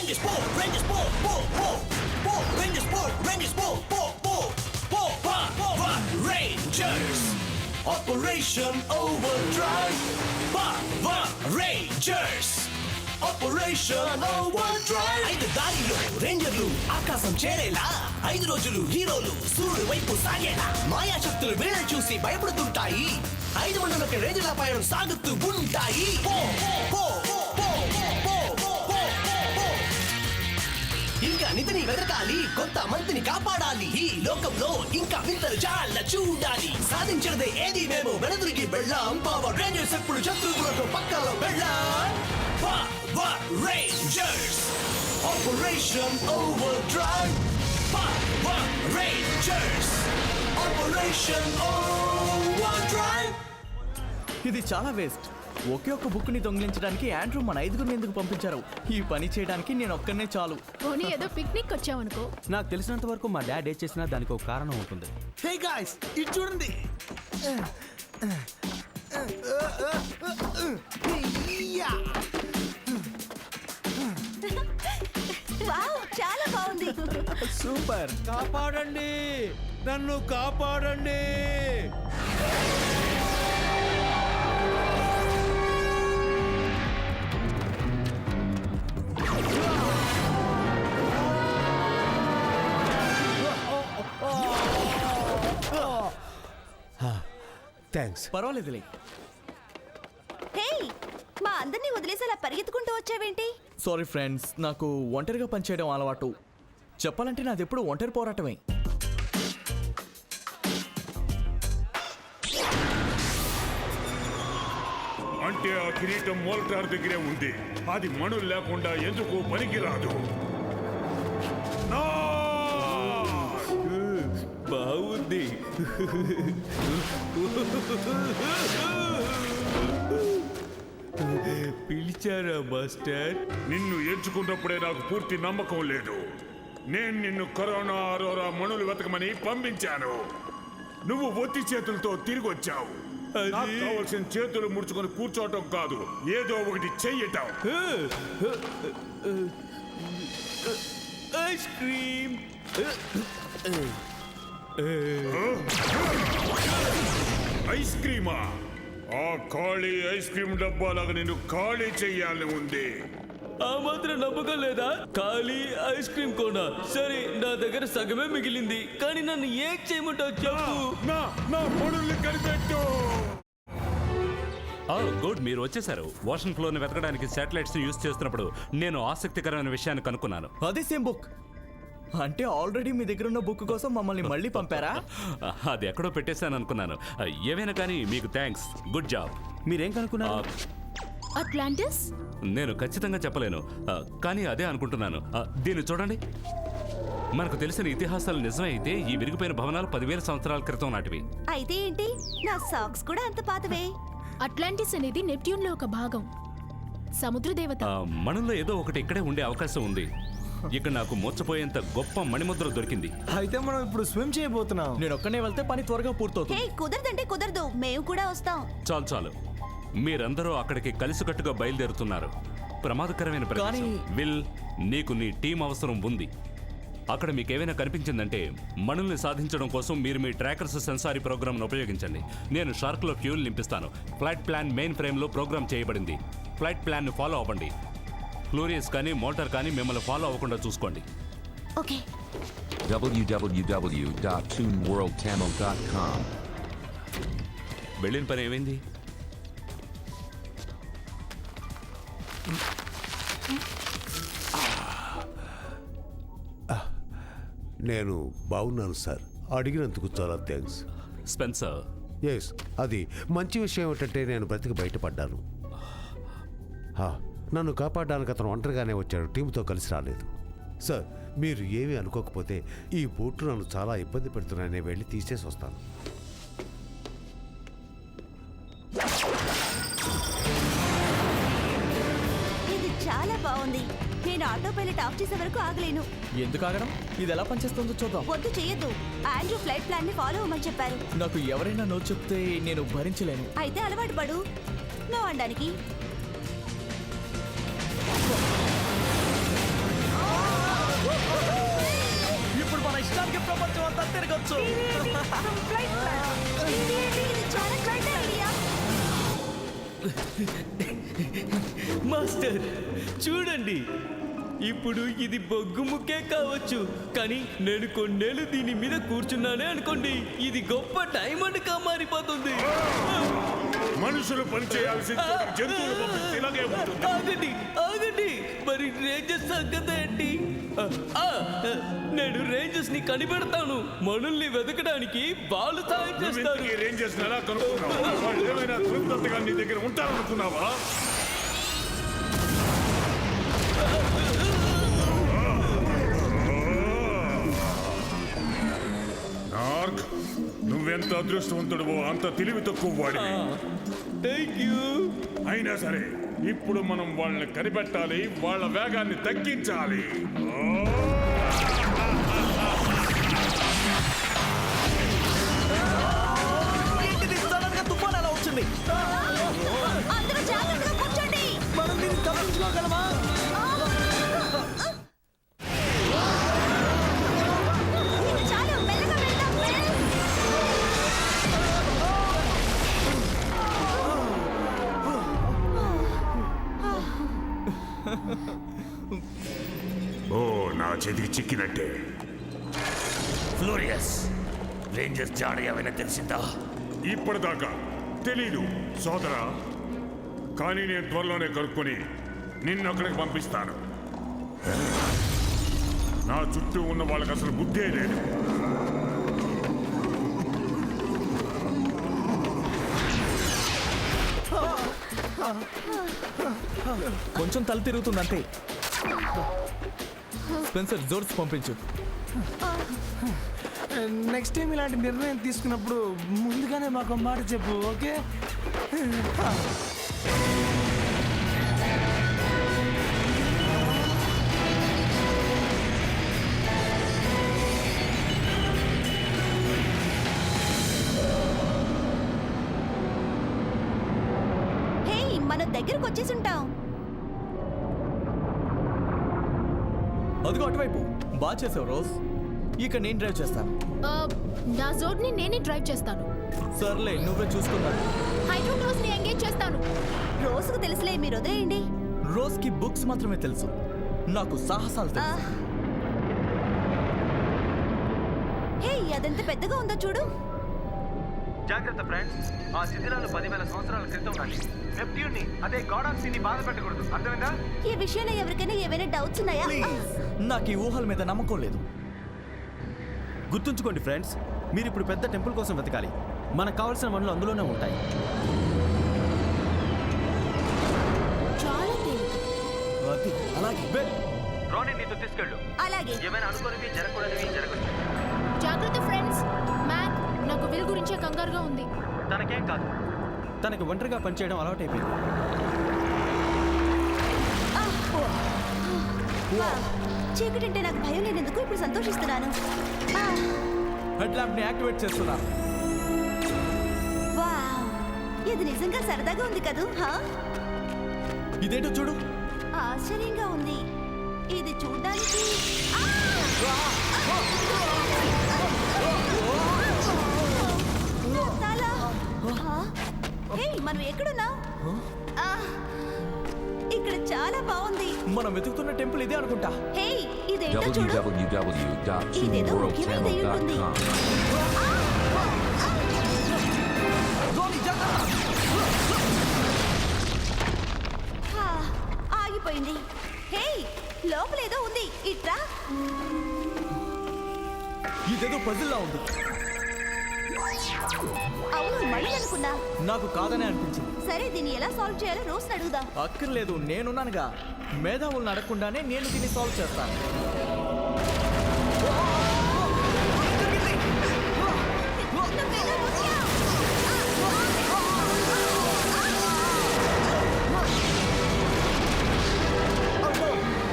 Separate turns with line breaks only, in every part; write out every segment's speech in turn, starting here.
Rangers Power Rangers Operation Overdrive Power Rangers Operation Overdrive 5 దారిలో రేంజర్లు ఆకాశం చేరేలా 5 రోజులు హీరోలు సూర్యుడి వైపు సాగేలా మాయాశక్తులు వీళ్ళని చూసి భయపడుతుంటాయి 500 రేంజర్ల పయనం సాగుతూ ఉంటాయి ఇంకా నిధిని వెతకాలి కొత్త మంత్రిని కాపాడాలి ఈ లోకంలో ఇంకా వింతలు చాలా చూడాలి సాధించినదే ఏది మేము వెనదురికి వెళ్ళాం పవర్ రేంజర్స్ ఎప్పుడు శత్రువులకు పక్కలో వెళ్ళాం Power Rangers Operation Overdrive Power Rangers Operation Overdrive
ఇది చాలా వేస్ట్ ఒకే ఒక్క బుక్ ని దొంగిలించడానికి ఆండ్రూ మన 5గురిని ఎందుకు పంపించారు ఈ పని చేయడానికి నేను ఒక్కనే చాలు
పోనీ ఏదో పిక్నిక్ వచ్చావనుకో
నాకు తెలిసినంత వరకు మా డాడ్ ఏం చేసినా దానికి ఒక కారణం ఉంటుంది.
హే గాయ్స్ ఇది చూడండి
వావ్ చాలా బాగుంది
సూపర్
కాపాడండి, నన్ను కాపాడండి.
థ్యాంక్స్.
పర్వాలేదులే.
హే మా అందరినీ వదిలేసి అలా పరిగెత్తుకుంటూ వచ్చావేంటి?
సారీ ఫ్రెండ్స్, నాకు ఒంటరిగా పనిచేయడం అలవాటు. చెప్పాలంటే నాది ఎప్పుడు ఒంటరి పోరాటమే.
అంటే ఆ కిరీటం మోల్టార్ దగ్గరే ఉంది. అది మణులు లేకుండా ఎందుకు పనికిరాదు.
బాగుంది. పిలిచారా మాస్టర్?
నిన్ను ఎంచుకున్నప్పుడే నాకు పూర్తి నమ్మకం లేదు. నేను నిన్ను కరోనా అరోరా మణులు వెతకమని పంపించాను. నువ్వు ఒత్తి చేతులతో తిరిగి వచ్చావు. నాకు కావలసిన చేతులు ముడుచుకొని కూర్చోవటం కాదు, ఏదో ఒకటి చెయ్యటం.
Ice cream.
ఐస్ క్రీమా? ఆ ఖాళీ ఐస్ క్రీమ్ డబ్బాలాగా నిన్ను ఖాళీ చెయ్యాలని ఉంది.
ఆ మాత్రం నమ్మకం లేదా? ఖాళీ ఐస్ క్రీమ్ కోనా? సరే, నా దగ్గర సగమే మిగిలింది, కానీ నన్ను ఏం చేయమంటావు చెప్పు.
నా మణుల్ని కనిపెట్టు.
గుడ్, మీరు వచ్చేసారు. ఓషన్ ఫ్లోర్ని వెతకడానికి శాటిలైట్స్ యూజ్ చేస్తున్నప్పుడు నేను ఆసక్తికరమైన విషయాన్ని కనుక్కున్నాను.
అదే సేమ్ బుక్ అంటే ఆల్రెడీ మీ దగ్గర ఉన్న బుక్ కోసం మమ్మల్ని మళ్ళీ పంపారా?
అది ఎక్కడో పెట్టేశాను అనుకున్నాను. ఏమైనా కానీ మీకు థ్యాంక్స్, గుడ్ జాబ్.
మీరేం కనుక్కున్నారు?
అట్లాంటిస్?
నేను ఖచ్చితంగా చెప్పలేను, కానీ అదే అనుకుంటున్నాను. దీన్ని చూడండి. మనకు తెలిసిన ఇతిహాసాలు నిజమే అయితే ఈ విరిగిపోయిన భవనాలు 10,000 సంవత్సరాల క్రితం నాటివి.
అయితే ఏంటి, నా సాక్స్ కూడా అంత పాతవే. అట్లాంటిస్ అనేది నెప్ట్యూన్ లో ఒక భాగం, సముద్ర దేవత.
మణుల్లో ఏదో ఒకటి ఇక్కడే ఉండే అవకాశం ఉంది. ఇక్కడ నాకు మోసపోయేంత గొప్ప మణిముద్ర దొరికింది.
అయితే మనం ఇప్పుడు స్విమ్ చేయబోతున్నాం.
నేను ఒక్కనే వెళ్తే పని త్వరగా పూర్తవుతుంది.
హే కుదరదంటే కుదరదు, మేము కూడా వస్తాం.
చాలు, మీరందరూ అక్కడికి కలిసికట్టుగా బయలుదేరుతున్నారు. ప్రమాదకరమైన ప్రదేశం. విల్, నీకు నీ టీం అవసరం ఉంది. అక్కడ మీకేమైనా కనిపించిందంటే మణుల్ని సాధించడం కోసం మీరు మీ ట్రాకర్స్ సెన్సారీ ప్రోగ్రామ్ను ఉపయోగించండి. నేను షార్క్లో ఫ్యూల్ నింపిస్తాను. ఫ్లైట్ ప్లాన్ మెయిన్ ఫ్రేమ్లో ప్రోగ్రామ్ చేయబడింది. ఫ్లైట్ ప్లాన్ని ఫాలో అవ్వండి. ఫ్లోరియస్ కానీ మోటార్ కానీ మిమ్మల్ని ఫాలో అవ్వకుండా చూసుకోండి.
ఓకే.
www.toonworldtamil.com.
వెళ్ళిన పని ఏమైంది?
నేను బాగున్నాను సార్. అడిగినందుకు చాలా థ్యాంక్స్.
స్పెన్సర్.
ఎస్, అది మంచి విషయం ఏమిటంటే నేను బ్రతికి బయటపడ్డాను. నన్ను కాపాడడానికి అతను ఒంటరిగానే వచ్చాడు, టీంతో కలిసి రాలేదు. సార్, మీరు ఏమీ అనుకోకపోతే ఈ బోట్లు నన్ను చాలా ఇబ్బంది పెడుతున్నాయని వెళ్ళి తీసేసి వస్తాను.
ఇది చాలా బాగుంది. నేను ఆటో పైలట్ ఆఫ్ చేసే వరకు ఆగలేను.
ఎందుకు ఆగడం? ఇది ఎలా పనిచేస్తుందో చూద్దాం.
వద్దు, చేయొద్దు. ఆండ్రూ ఫ్లైట్ ప్లాన్ ని ఫాలో అవ్వమని చెప్పారు.
నాకు ఎవరైనా నో చెప్తే నేను భరించలేను.
అయితే అలవాటు పడు నో అనడానికి.
రోజంతా తిరగొచ్చు.
ఇది చాలా great idea.
మాస్టర్ చూడండి, ఇప్పుడు ఇది బొగ్గు ముక్కే కావచ్చు, కానీ నేను కొన్నేళ్ళు దీని మీద కూర్చున్నానే అనుకోండి, ఇది గొప్ప డైమండ్ గా మారిపోతుంది.
మనుషులు పనిచేయాల్సి జంతువులు పంపిస్తే ఇలాగే ఉంటుంది.
ఆగండి ఆగండి, మరి రేంజర్స్ సంగతి ఏంటి? నేను రేంజర్స్ ని కనిపెడతాను. మనుల్ని వెతకడానికి వాళ్ళు సాయం చేస్తారు.
నువ్వు రేంజర్స్ ఎలా కనుక్కున్నావు? వాళ్ళు ఏమైనా తృప్తంతగా నీ దగ్గర ఉంటారనుకున్నావా? నార్క్, నువ్వెంత అదృష్టవంతుడువో అంత తెలివి తక్కువ వాడివి.
Thank you.
అయినా సరే ఇప్పుడు మనం వాళ్ళని కనిపెట్టాలి, వాళ్ళ వేగాన్ని తగ్గించాలి.
ఏంటిది సడన్ గా తుఫాన్ ఎలా వచ్చింది?
అందరూ జాగ్రత్తగా కూర్చోండి.
మనం దీన్ని తప్పించుకోగలమా?
ఇది చాలు, మెల్లగా వెళ్దాం, మెల్.
ఓ, నా చేతికి చిక్కినట్టే.
ఫ్లోరియస్, రేంజర్స్ జాడ ఏమైనా తెలిసిందా?
ఇప్పటిదాకా తెలీదు సోదరా, కానీ నేను త్వరలోనే కనుక్కొని నిన్ను అక్కడికి పంపిస్తాను. నా చుట్టూ ఉన్న వాళ్ళకి అసలు బుద్ధే లేదు.
కొంచెం తల తిరుగుతుంది అంతే. స్పెన్సర్ జోర్స్ పంపించు.
నెక్స్ట్ టైం ఇలాంటి నిర్ణయం తీసుకున్నప్పుడు ముందుగానే మాకు మాట చెప్పు, ఓకే?
హే, మన దగ్గరకు వచ్చేసి ఉంటాం.
అదిగో అటువైపు. బాగా చేసావు రోజ్. ఇక నేను డ్రైవ్ చేస్తాను.
నా జోడ్ ని నేనే డ్రైవ్ చేస్తాను.
సర్లే, నువ్వే చూసుకున్నాను.
హైడ్రోక్లోజ్ ని ఎంగేజ్ చేస్తాను. రోజుకు తెలుసులే, మీరు వదిలేయండి.
రోజ్ కి బుక్స్ మాత్రమే తెలుసు, నాకు సాహసాలు తెలుసు.
హే, అదెంత పెద్దగా ఉందో చూడు.
జాగ్రత్త ఫ్రెండ్స్, ఆ శిథిలాలు 10,000 సంవత్సరాల క్రితం నాటి నెప్ట్యూన్ ని, అదే గాడ్ ఆఫ్ సీ ని బాధ పెట్టకూడదు, అర్థమైందా?
ఈ విషయంలో ఎవరికైనా ఏమైనా డౌట్స్ ఉన్నాయా?
ప్లీజ్, నాకు ఈ ఊహల మీద నమ్మకం లేదు.
గుర్తుంచుకోండి ఫ్రెండ్స్, మీరు ఇప్పుడు పెద్ద టెంపుల్ కోసం వెతకాలి. మనకు కావాల్సిన వనరులు అందులోనే ఉంటాయి.
చాలా తేలిక.
అది అలాగే.
రోనీ నీతో తీసుకెళ్ళు.
అలాగే.
ఏమైనా అనుకోనివి జరగకూడనివి జరగచ్చు.
జాగ్రత్త ఫ్రెండ్స్. మ్యాక్, నాకు విల్ గురించే కంగారుగా ఉంది.
తనకేం కాదు.
తనకు ఒంటరిగా పనిచేయడం అలవాటైపోయింది.
చీకటంటే నాకు భయం లేనందుకు ఇప్పుడు సంతోషిస్తున్నాను.
హెడ్ ల్యాంప్ ని యాక్టివేట్ చేస్తున్నాను.
వావ్, ఇది నిజంగా సరదాగా ఉంది కదూ.
ఇదేంటో చూడు.
ఆశ్చర్యంగా ఉంది. ఇది చూడడానికి మనం ఎక్కడున్నాం? ఇక్కడ చాలా బాగుంది.
మనం వెతుకుతున్న టెంపుల్ ఇదే అనుకుంటా.
హే, ఇదేంటో చూడు. ఇదేదో ముఖ్యమైనది అయి ఉంటుంది. ఆగిపోయింది. హే, లోపలేదో ఉంది. ఇట్రా.
ఇదేదో పజిల్లా ఉంది.
అవును, మళ్ళీ అనుకున్నా.
నాకు కాదనే అనిపించింది.
సరే, దీన్ని ఎలా సాల్వ్ చేయాలో రోజు అడుగుదాం.
అక్కర్లేదు, నేనున్నానుగా. మేధావులను అడగకుండానే నేను దీన్ని సాల్వ్ చేస్తాను.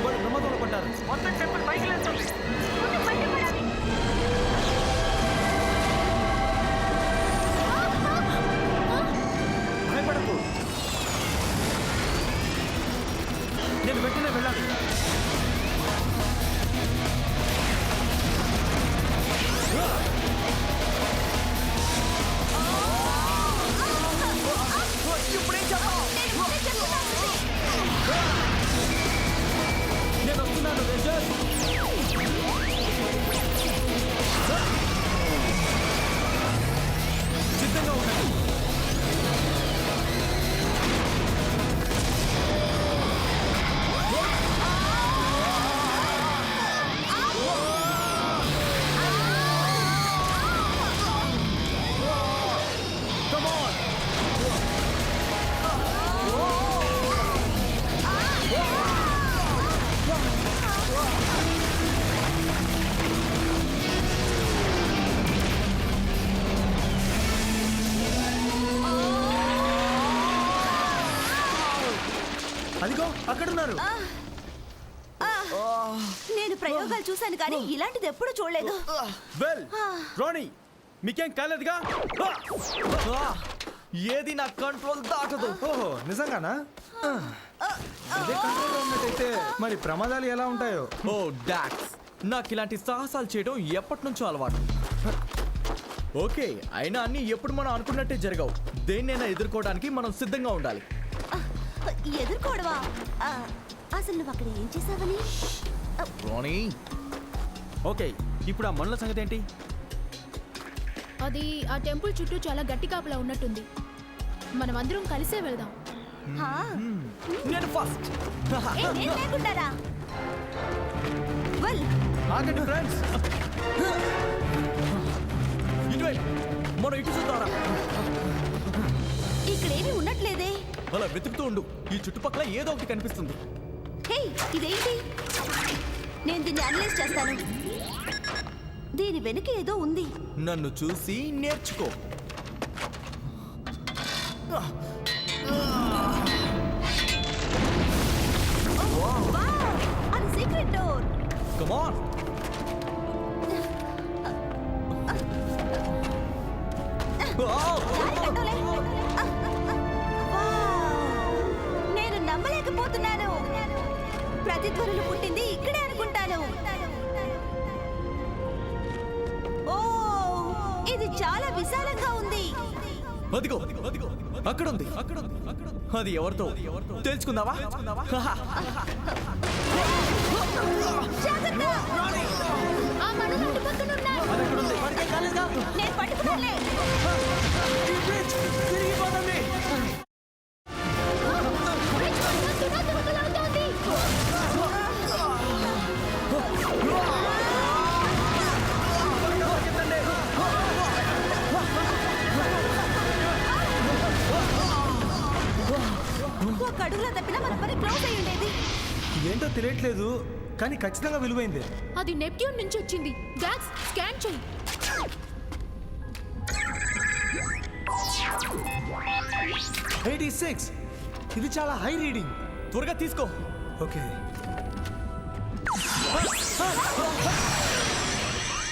వాళ్ళు ప్రమాదంలో పడ్డారు.
మొత్తం టెంపుల్ పైకి లేస్తుంది.
భయపడకు, నేను వెంటనే వెళ్ళాలి.
అదిగో అక్కడున్నారు.
నేను ప్రయోగాలు చూశాను కానీ ఇలాంటిది ఎప్పుడు చూడలేదు.
వెల్ రోనీ మీకేం కాలేదుగా?
ఏది నా కంట్రోల్ దాటదు.
ఓహో నిజంగానా? ఇదే కంట్రోల్లో ఉన్నట్టయితే మరి ప్రమాదాలు ఎలా ఉంటాయో.
ఓ డాక్స్, నాకు ఇలాంటి సాహసాలు చేయడం ఎప్పటి నుంచో అలవాటు. ఓకే, అయినా అన్ని ఎప్పుడు మనం అనుకున్నట్టే జరగవు. దేన్నైనా ఎదుర్కోవడానికి మనం సిద్ధంగా ఉండాలి.
ఎదుర్కోవడమా? అసలు నువ్వు అక్కడ ఏం చేసావని?
రోనీ,
ఓకే ఇప్పుడు ఆ మనుల సంగతి ఏంటి?
అది ఆ టెంపుల్ చుట్టూ చాలా గట్టి కాపలా ఉన్నట్టుంది. మనం అందరం కలిసే వెళ్దాం.
నేను ఫస్ట్.
ఆగండి ఫ్రెండ్స్,
ఇటువైపు మనం ఇటు చూద్దారా?
ఇక్కడేమీ ఉన్నట్లేదే.
అలా వెతుకుతూ ఉండు, ఈ చుట్టుపక్కల ఏదో ఒకటి కనిపిస్తుంది.
హే, ఇదేంటి? నేను దీన్ని అనలైజ్ చేస్తాను. దీని వెనుక ఏదో ఉంది.
నన్ను చూసి నేర్చుకో.
అది సీక్రెట్ డోర్.
Come on.
నేను నమ్మలేకపోతున్నాను. ప్రతిధ్వనులు పుట్టింది ఇక్కడే అనుకుంటాను. ఓ, ఇది చాలా విశాలంగా ఉంది.
అదిగో అక్కడ ఉంది. అది ఎవరితో తెలుసుకుందావా?
నేను పట్టుకున్నానులే. ఒక అడుగులో తప్పినా మన పని క్లోజ్ అయి ఉండేది.
ఏంటో తెలియట్లేదు కానీ ఖచ్చితంగా విలువైంది.
అది నెప్ట్యూన్ నుంచి వచ్చింది. డాక్స్, స్కాన్ చెయ్యి.
86. ఇది చాలా హై రీడింగ్.
త్వరగా తీసుకో.
ఓకే,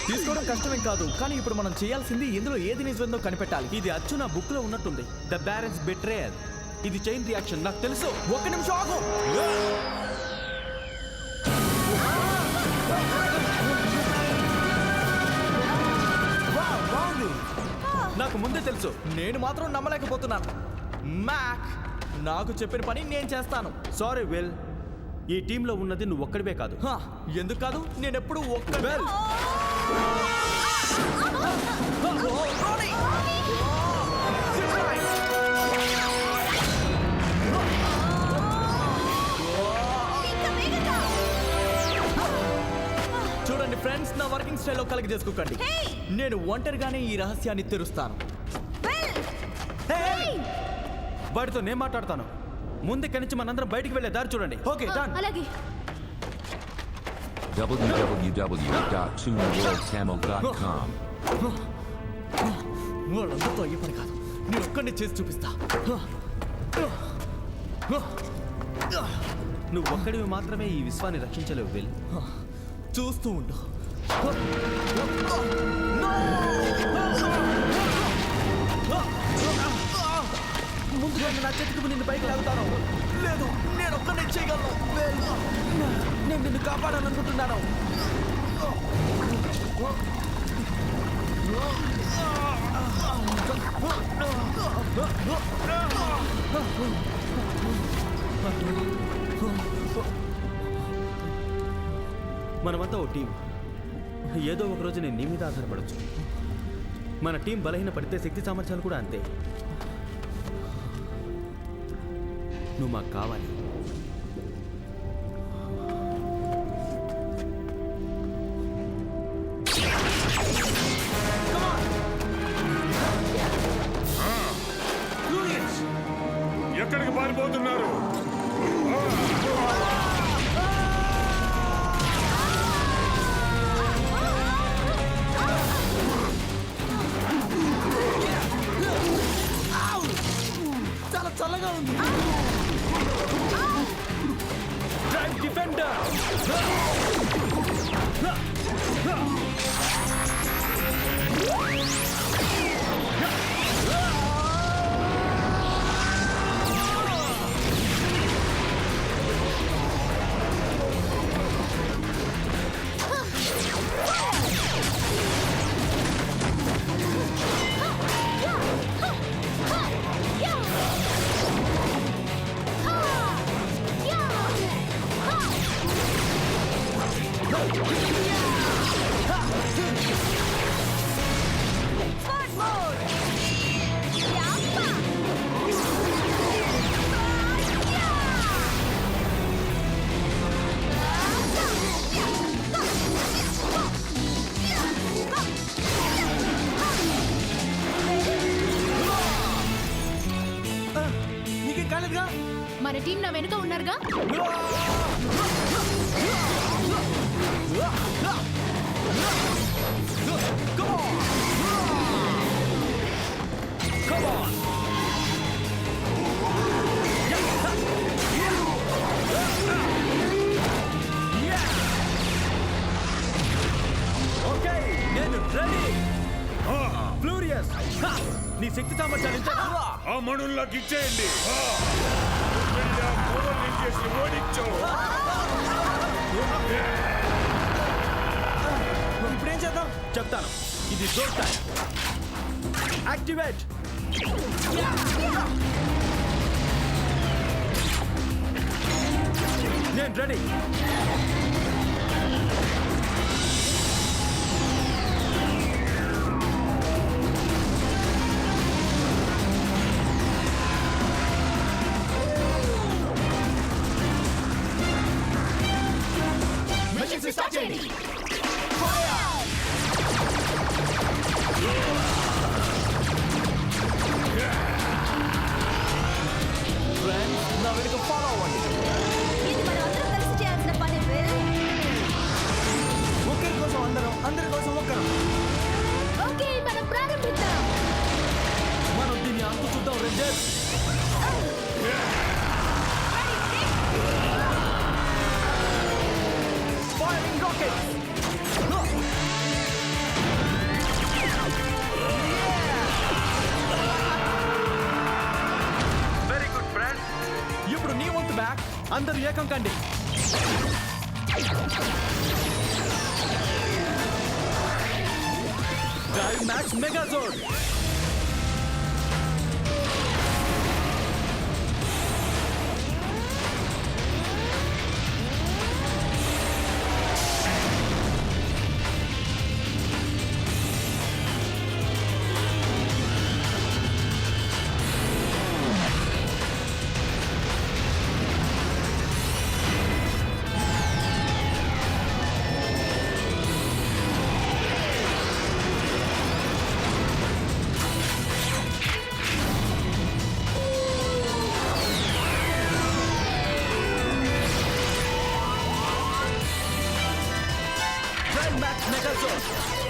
తీసుకోవడం కష్టమేం కాదు, కానీ ఇప్పుడు మనం చేయాల్సింది ఇందులో ఏది నిజందో కనిపెట్టాలి.
ఇది అచ్చు నా బుక్ లో ఉన్నట్టుంది. The barons బెట్రేయల్. ఇది చైన్ రియాక్షన్, నాకు తెలుసు.
ఒక్క నిమిషం ఆగు.
బాగుంది.
నాకు ముందే తెలుసు.
నేను మాత్రం నమ్మలేకపోతున్నాను. మ్యాక్, నాకు చెప్పిన పని నేను చేస్తాను.
సారీ వెల్, ఈ టీంలో ఉన్నది నువ్వు ఒక్కడివే కాదు.
హా, ఎందుకు కాదు? నేను ఎప్పుడు ఒక్క
వెల్
చూడండి ఫ్రెండ్స్, నా వర్కింగ్ స్టైల్లో కలిగి చేసుకోకండి. నేను ఒంటరిగానే ఈ రహస్యాన్ని తెరుస్తాను.
వాడితో నేను మాట్లాడతాను. ముందు ఇక్కడి నుంచి మనందరం బయటికి వెళ్ళే దారి చూడండి. Okay done.
అలాగే.
www.tuneworldtamil.com
వాళ్ళందరితో అయ్యే పని కాదు, నేను ఒక్కడిని చేసి చూపిస్తా.
నువ్వు ఒక్కడివి మాత్రమే ఈ విశ్వాన్ని రక్షించలేవు వెల్.
చూస్తూ ఉండు.
ముందుగా నా చేతికి నిన్ను బయటకు లాగుతాను.
లేదు, నేను ఒక్కడిని చేయగలను.
నేను నిన్ను కాపాడాలనుకుంటున్నాను. మనమంతా ఓ టీం. ఏదో ఒక రోజు నేను నీ మీద ఆధారపడచ్చు. మన టీం బలహీన పడితే శక్తి సామర్థ్యాలు కూడా అంతే. నువ్వు మాకు కావాలి.
ఎక్కడికి పారిపోతున్నారు?
చాలా చల్లగా ఉంది. థండర్.
నీకేం కాలేదుగా?
మన టీం నా వెనుక ఉన్నారుగా.
ఓకే నేను రెడీ. ఫ్లూరియస్, నీ శక్తి సామర్థ్యాలు ఇంత.
ఆ మణుల్లోకి ఇచ్చేయండి. వెళ్ళి ఆ మొదలు చేసి ఓడించు.
ఇప్పుడేం చేద్దాం చెప్తాను. ఇది జోర్ టైం. యాక్టివేట్. నేను రెడీ.
స్టార్ట్ చేయండి.
ఫ్రెండ్స్, నా వెనుక ఫాలో అవ్వండి.
ఇది మనం అందరం కలిసి చేయాల్సిన పని.
ఒకరి కోసం అందరం, అందరి కోసం ఒక్కరు.
ఓకే, మనం ప్రారంభిద్దాం.
మనం దీన్ని అంతు చూద్దాం rangers. Firing rockets!
Very good friends.
ఇప్పుడు నీ వంతు బ్యాక్. అందరూ ఏకం కండి. Drive max megazord.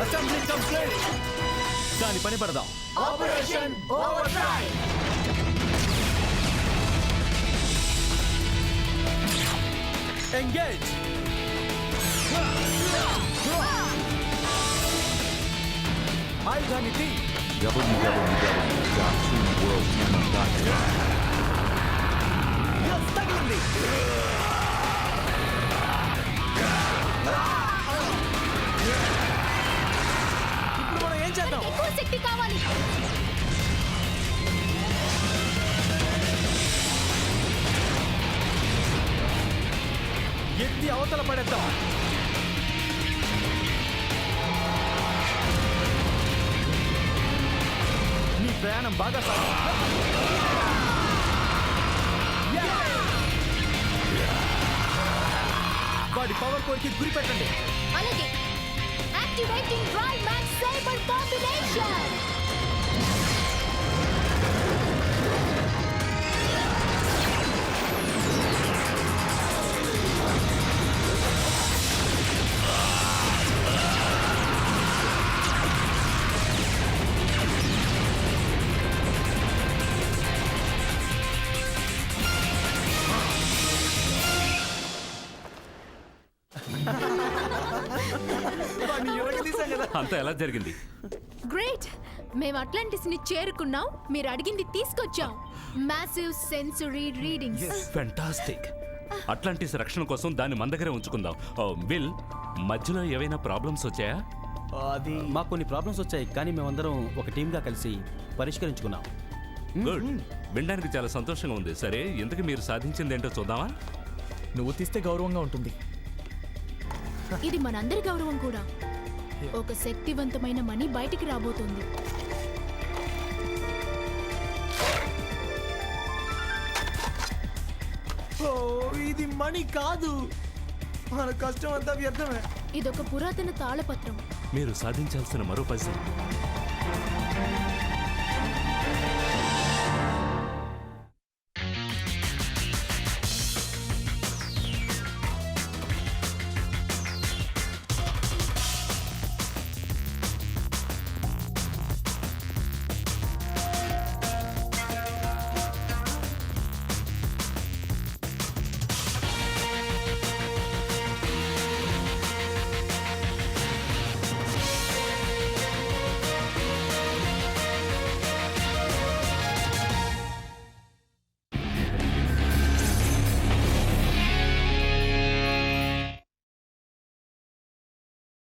Assembly complete. దాని పని పడదాం.
Operation over time.
ఎంగేజ్. ఆయుధాన్ని తీ. తగిలింది. ఇప్పుడు మనం ఏం చేద్దాం?
ఎక్కువ శక్తి కావాలి.
ఎత్తి అవతల పడేద్దాం. నీ ప్రయాణం బాగా వాడి పవర్ కోర్కి గురి పెట్టండి.
అలాగే. Activating drive max cyber combination.
అంతా ఎలా జరిగింది?
గ్రేట్. మేము అట్లాంటిస్ ని చేరుకున్నాం, మీరు అడిగింది తీసుకొచ్చాం. Massive sensory readings.
Fantastic. Atlantis రక్షణ కోసం దాన్ని మన దగ్గరే ఉంచుకుందాం. విల్, మధ్యలో ఏవైనా ప్రాబ్లమ్స్ వచ్చాయా?
అది
మాకు కొన్ని ప్రాబ్లమ్స్ వచ్చాయి, కానీ మేమందరం ఒక టీంగా కలిసి పరిష్కరించుకున్నాం.
గుడ్. వినడానికి చాలా సంతోషంగా ఉంది. సరే, ఇంతకు మీరు సాధించింది ఏంటో చూద్దామా?
నువ్వు తీస్తే గౌరవంగా ఉంటుంది.
ఇది మనందరి గౌరవం కూడా. ఒక శక్తివంతమైన మణి బయటికి రాబోతోంది.
ఓ, ఇది మణి కాదు, మన కష్టం అంతా వ్యర్థమే.
ఇదొక పురాతన తాళపత్రం.
మీరు సాధించాల్సిన మరో పైసా